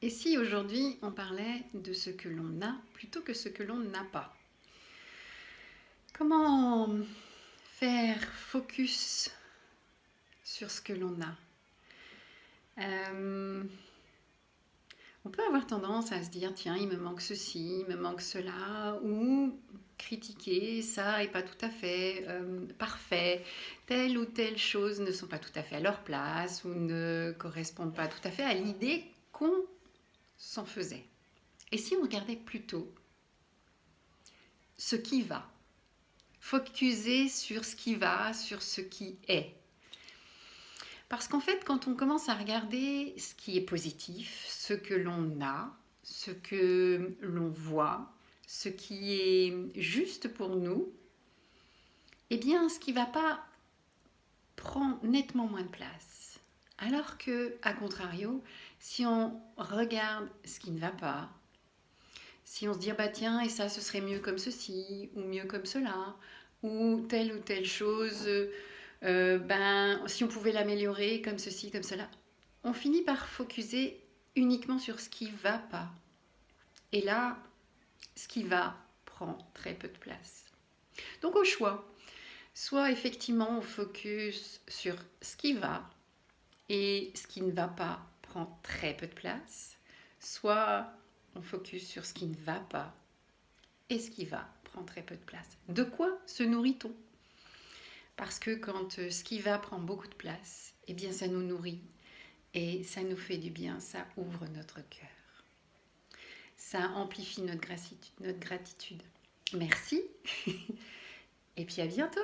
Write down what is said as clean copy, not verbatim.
Et si aujourd'hui on parlait de ce que l'on a plutôt que ce que l'on n'a pas? Comment faire focus sur ce que l'on a? On peut avoir tendance à se dire, tiens, il me manque ceci, il me manque cela, ou critiquer, ça est pas tout à fait parfait, telle ou telle chose ne sont pas tout à fait à leur place ou ne correspondent pas tout à fait à l'idée qu'on s'en faisait. Et si on regardait plutôt ce qui va, focuser sur ce qui va, sur ce qui est. Parce qu'en fait, quand on commence à regarder ce qui est positif, ce que l'on a, ce que l'on voit, ce qui est juste pour nous, eh bien, ce qui ne va pas prend nettement moins de place. Alors que, à contrario, si on regarde ce qui ne va pas, si on se dit, bah tiens, et ça, ce serait mieux comme ceci, ou mieux comme cela, ou telle chose, si on pouvait l'améliorer comme ceci, comme cela, on finit par focuser uniquement sur ce qui ne va pas. Et là, ce qui va prend très peu de place. Donc au choix, soit effectivement on focus sur ce qui va, et ce qui ne va pas prend très peu de place, soit on focus sur ce qui ne va pas, et ce qui va prend très peu de place. De quoi se nourrit-on? Parce que quand ce qui va prend beaucoup de place, eh bien ça nous nourrit et ça nous fait du bien, ça ouvre notre cœur. Ça amplifie notre gratitude. Merci et puis à bientôt.